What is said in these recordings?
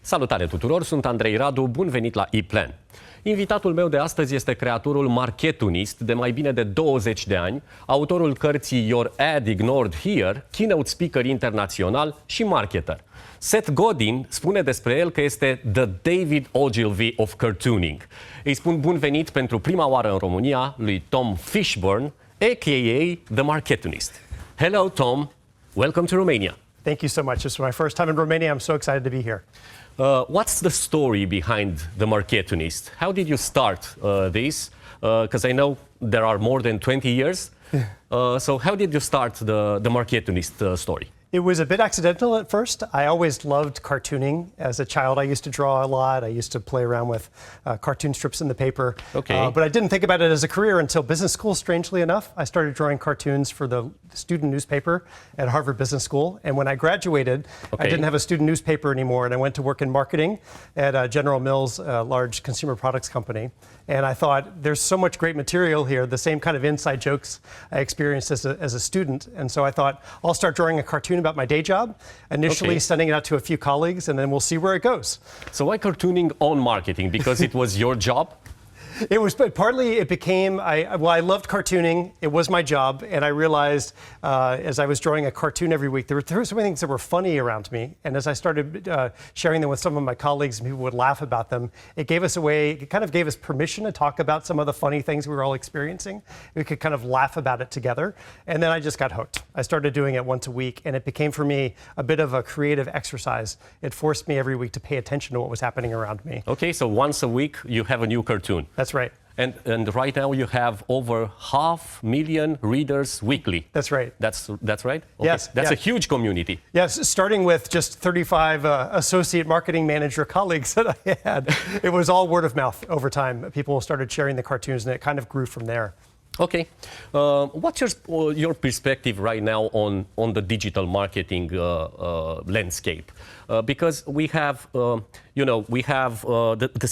Salutare tuturor, sunt Andrei Radu, bun venit la ePlan. Invitatul meu de astăzi este creatorul marketunist de mai bine de 20 de ani, autorul cărții Your Ad Ignored Here, keynote speaker internațional și marketer. Seth Godin spune despre el că este the David Ogilvy of cartooning. Îi spun bun venit pentru prima oară în România lui Tom Fishburne, a.k.a. the marketunist. Hello Tom, welcome to Romania. Thank you so much. This is my first time in Romania. I'm so excited to be here. What's the story behind the marketunist? How did you start this? Because I know there are more than 20 years. So how did you start the marketunist story? It was a bit accidental at first. I always loved cartooning. As a child, I used to draw a lot. I used to play around with cartoon strips in the paper. Okay. But I didn't think about it as a career until business school, strangely enough. I started drawing cartoons for the student newspaper at Harvard Business School. And when I graduated, I didn't have a student newspaper anymore, and I went to work in marketing at General Mills, a large consumer products company. And I thought, there's so much great material here, the same kind of inside jokes I experienced as a student. And so I thought, I'll start drawing a cartoon about my day job, initially sending it out to a few colleagues, and then we'll see where it goes. So why cartooning on marketing? Because it was your job? It was, but partly it became, I loved cartooning. It was my job. And I realized as I was drawing a cartoon every week, there were so many things that were funny around me. And as I started sharing them with some of my colleagues and people would laugh about them, it gave us a way, it kind of gave us permission to talk about some of the funny things we were all experiencing. We could kind of laugh about it together. And then I just got hooked. I started doing it once a week, and it became for me a bit of a creative exercise. It forced me every week to pay attention to what was happening around me. Okay, so once a week you have a new cartoon. That's right. And right now you have over 500,000 readers weekly. That's right. That's right? Okay. Yes. That's a huge community. Yes, starting with just 35 associate marketing manager colleagues that I had. It was all word of mouth over time. People started sharing the cartoons, and it kind of grew from there. Okay. What's your perspective right now on the digital marketing landscape? Because we have, the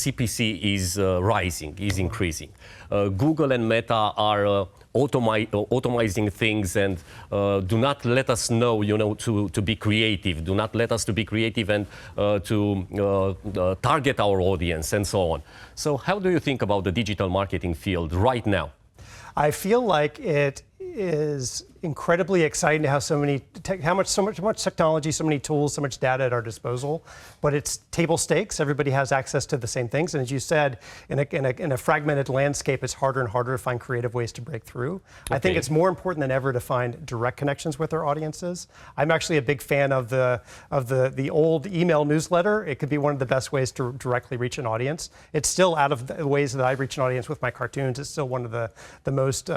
CPC is rising, is increasing. Google and Meta are automizing things and do not let us know, to be creative. Do not let us to be creative and to target our audience and so on. So how do you think about the digital marketing field right now? I feel like it is incredibly exciting to have so much technology, so many tools, so much data at our disposal. But it's table stakes. Everybody has access to the same things, and as you said, in a fragmented landscape, it's harder and harder to find creative ways to break through. I think it's more important than ever to find direct connections with our audiences. I'm actually a big fan of the old email newsletter. It could be one of the best ways to directly reach an audience. It's still, out of the ways that I reach an audience with my cartoons, it's still one of the most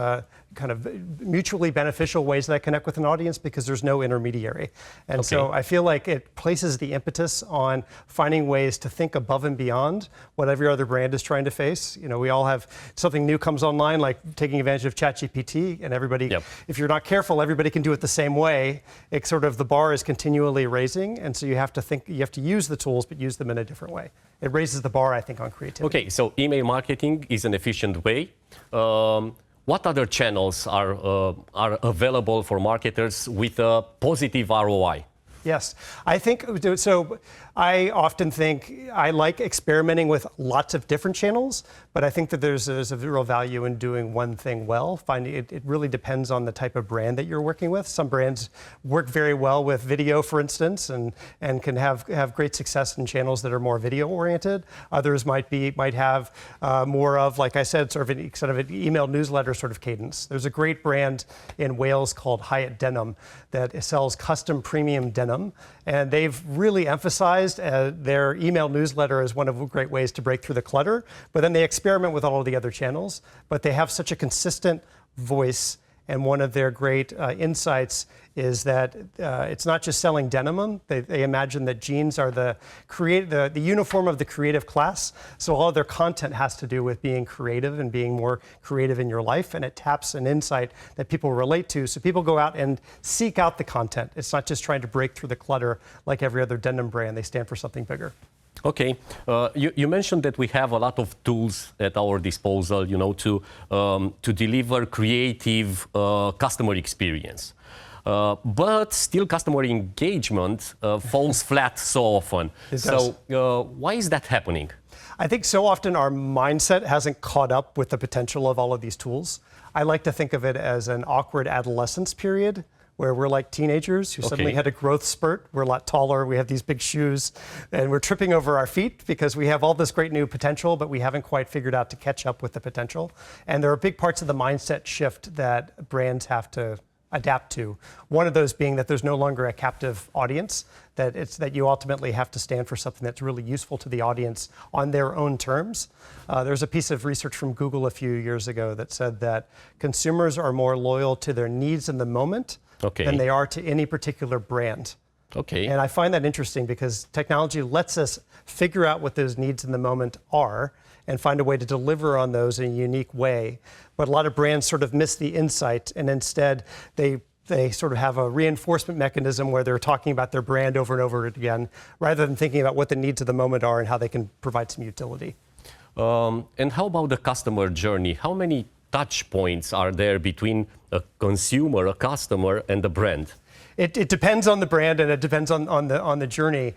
kind of mutually beneficial ways that I connect with an audience, because there's no intermediary. And so I feel like it places the impetus on finding ways to think above and beyond what every other brand is trying to face. We all have something new comes online, like taking advantage of ChatGPT, and everybody, if you're not careful, everybody can do it the same way. It's sort of, the bar is continually raising, and so you have to use the tools, but use them in a different way. It raises the bar, I think, on creativity. Okay, so email marketing is an efficient way. What other channels are available for marketers with a positive ROI? Yes, I think so. I often think I like experimenting with lots of different channels, but I think that there's a real value in doing one thing well. It really depends on the type of brand that you're working with. Some brands work very well with video, for instance, and can have great success in channels that are more video oriented. Others might have more of, like I said, sort of an email newsletter sort of cadence. There's a great brand in Wales called Hyatt Denim that sells custom premium denim, and they've really emphasized their email newsletter as one of the great ways to break through the clutter, but then they experiment with all of the other channels. But they have such a consistent voice, and one of their great insights is that it's not just selling denim. They imagine that jeans are the uniform of the creative class. So all of their content has to do with being creative and being more creative in your life, and it taps an insight that people relate to. So people go out and seek out the content. It's not just trying to break through the clutter like every other denim brand. They stand for something bigger. Okay, you mentioned that we have a lot of tools at our disposal, to deliver creative customer experience. But still customer engagement falls flat so often. So why is that happening? I think so often our mindset hasn't caught up with the potential of all of these tools. I like to think of it as an awkward adolescence period where we're like teenagers who suddenly had a growth spurt. We're a lot taller, we have these big shoes, and we're tripping over our feet because we have all this great new potential, but we haven't quite figured out to catch up with the potential. And there are big parts of the mindset shift that brands have to adapt to. One of those being that there's no longer a captive audience, that you ultimately have to stand for something that's really useful to the audience on their own terms. There's a piece of research from Google a few years ago that said that consumers are more loyal to their needs in the moment than they are to any particular brand. And I find that interesting because technology lets us figure out what those needs in the moment are and find a way to deliver on those in a unique way. But a lot of brands sort of miss the insight, and instead they sort of have a reinforcement mechanism where they're talking about their brand over and over again, rather than thinking about what the needs of the moment are and how they can provide some utility. And how about the customer journey? How many touch points are there between a consumer, a customer, and the brand? It depends on the brand and it depends on the journey.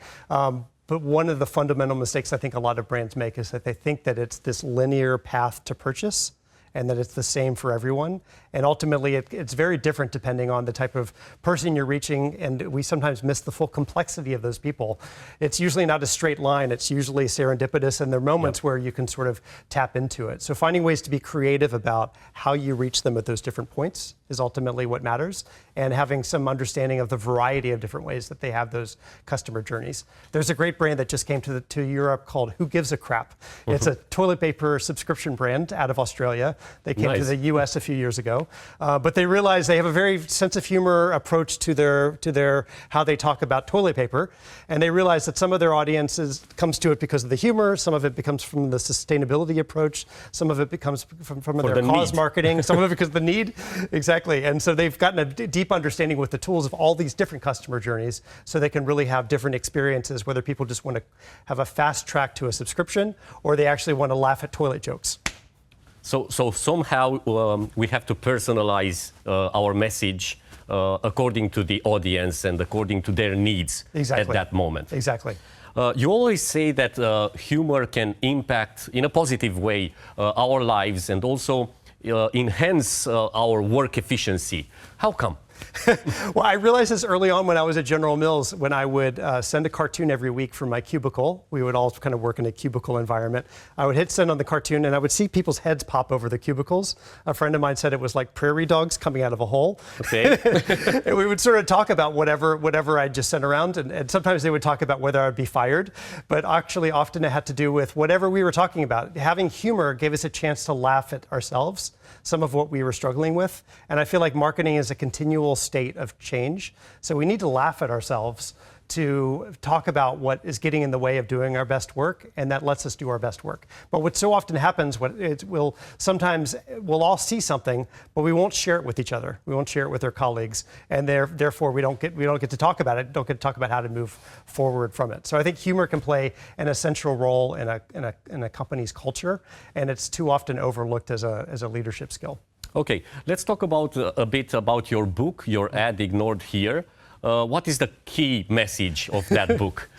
But one of the fundamental mistakes I think a lot of brands make is that they think that it's this linear path to purchase and that it's the same for everyone. And ultimately, it's very different depending on the type of person you're reaching, and we sometimes miss the full complexity of those people. It's usually not a straight line. It's usually serendipitous, and there are moments where you can sort of tap into it. So finding ways to be creative about how you reach them at those different points is ultimately what matters, and having some understanding of the variety of different ways that they have those customer journeys. There's a great brand that just came to Europe called Who Gives a Crap? It's a toilet paper subscription brand out of Australia. They came to the US a few years ago, but they realized they have a very sense of humor approach to their how they talk about toilet paper, and they realized that some of their audiences comes to it because of the humor, some of it becomes from the sustainability approach, some of it becomes from their cause marketing, some of it because of the need. Exactly, and so they've gotten a deep understanding with the tools of all these different customer journeys, so they can really have different experiences, whether people just want to have a fast track to a subscription or they actually want to laugh at toilet jokes. So somehow we have to personalize our message according to the audience and according to their needs at that moment. Exactly. You always say that humor can impact in a positive way our lives and also enhance our work efficiency. How come? Well, I realized this early on when I was at General Mills, when I would send a cartoon every week from my cubicle. We would all kind of work in a cubicle environment. I would hit send on the cartoon and I would see people's heads pop over the cubicles. A friend of mine said it was like prairie dogs coming out of a hole. And we would sort of talk about whatever I just sent around, and sometimes they would talk about whether I'd be fired, but actually often it had to do with whatever we were talking about. Having humor gave us a chance to laugh at ourselves, some of what we were struggling with, and I feel like marketing is a continual state of change. So we need to laugh at ourselves to talk about what is getting in the way of doing our best work, and that lets us do our best work. But what so often happens, we'll all see something, but we won't share it with each other. We won't share it with our colleagues, and therefore we don't get to talk about it. Don't get to talk about how to move forward from it. So I think humor can play an essential role in a company's culture, and it's too often overlooked as a leadership skill. Okay, let's talk about a bit about your book, Your Ad Ignored Here. What is the key message of that book?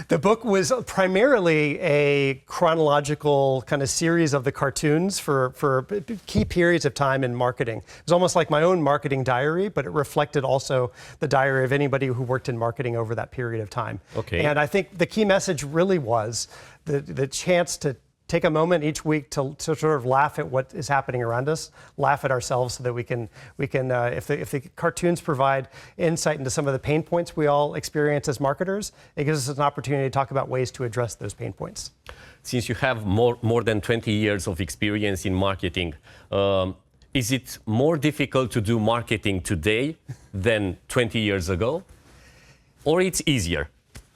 The book was primarily a chronological kind of series of the cartoons for key periods of time in marketing. It was almost like my own marketing diary, but it reflected also the diary of anybody who worked in marketing over that period of time. And I think the key message really was the chance to take a moment each week to sort of laugh at what is happening around us, laugh at ourselves, so that we can if the cartoons provide insight into some of the pain points we all experience as marketers, it gives us an opportunity to talk about ways to address those pain points. Since you have more than 20 years of experience in marketing, is it more difficult to do marketing today than 20 years ago? Or it's easier?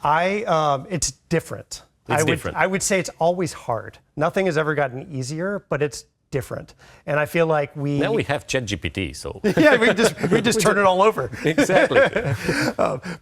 It's different. I would say it's always hard. Nothing has ever gotten easier, but it's different. And I feel like now we have ChatGPT, so yeah, we just turn it all over. Exactly.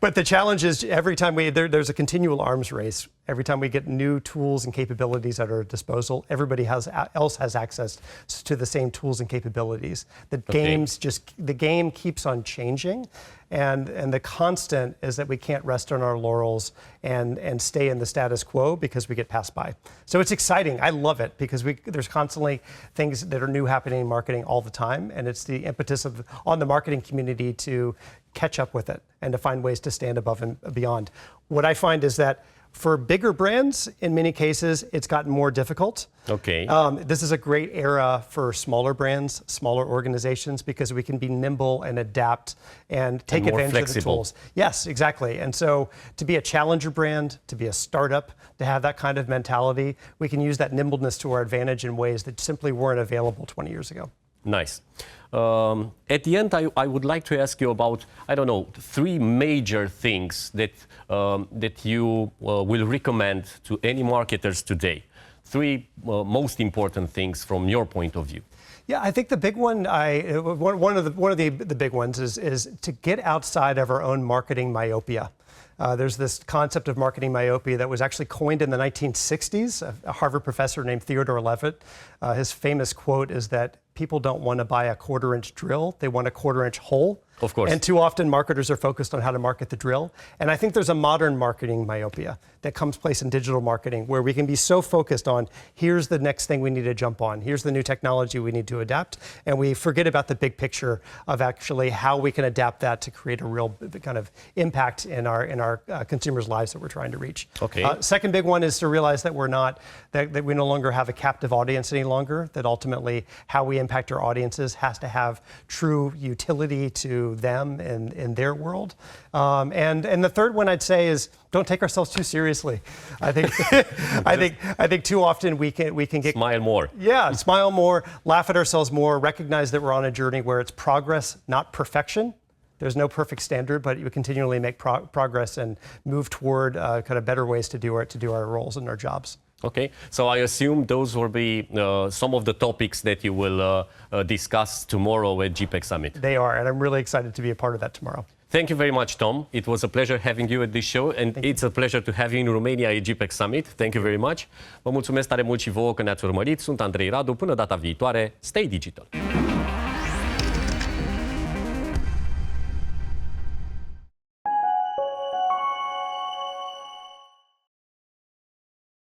But the challenge is every time there's a continual arms race, Every time we get new tools and capabilities at our disposal, everybody else has access to the same tools and capabilities. The game keeps on changing, and the constant is that we can't rest on our laurels and stay in the status quo because we get passed by. So it's exciting. I love it because there's constantly things that are new happening in marketing all the time, and it's the impetus on the marketing community to catch up with it and to find ways to stand above and beyond. What I find is that for bigger brands, in many cases, it's gotten more difficult. Okay. This is a great era for smaller brands, smaller organizations, because we can be nimble and adapt and take advantage of the tools. Yes, exactly. And so to be a challenger brand, to be a startup, to have that kind of mentality, we can use that nimbleness to our advantage in ways that simply weren't available 20 years ago. Nice. At the end, I would like to ask you about, I don't know, 3 major things that you will recommend to any marketers today. 3 most important things from your point of view. Yeah, I think the big one, one of the big ones is to get outside of our own marketing myopia. There's this concept of marketing myopia that was actually coined in the 1960s. A Harvard professor named Theodore Levitt, his famous quote is that people don't want to buy a quarter-inch drill, they want a quarter-inch hole. Of course. And too often marketers are focused on how to market the drill. And I think there's a modern marketing myopia that comes place in digital marketing where we can be so focused on here's the next thing we need to jump on, here's the new technology we need to adapt, and we forget about the big picture of actually how we can adapt that to create a real kind of impact in our consumers' lives that we're trying to reach. Okay. Second big one is to realize that that we no longer have a captive audience any longer, that ultimately how we impact our audiences has to have true utility to them in their world. And the third one I'd say is don't take ourselves too seriously. I think I think too often we can get smile more. Yeah, smile more, laugh at ourselves more, recognize that we're on a journey where it's progress, not perfection. There's no perfect standard, but you continually make progress and move toward kind of better ways to do our roles and our jobs. Okay, so I assume those will be some of the topics that you will discuss tomorrow at GPEC Summit. They are, and I'm really excited to be a part of that tomorrow. Thank you very much, Tom. It was a pleasure having you at this show, and it's a pleasure to have you in Romania at GPEC Summit. Thank you very much. Vă mulțumesc tare mult și vouă că ne-ați urmărit. Sunt Andrei Radu. Până data viitoare, stay digital!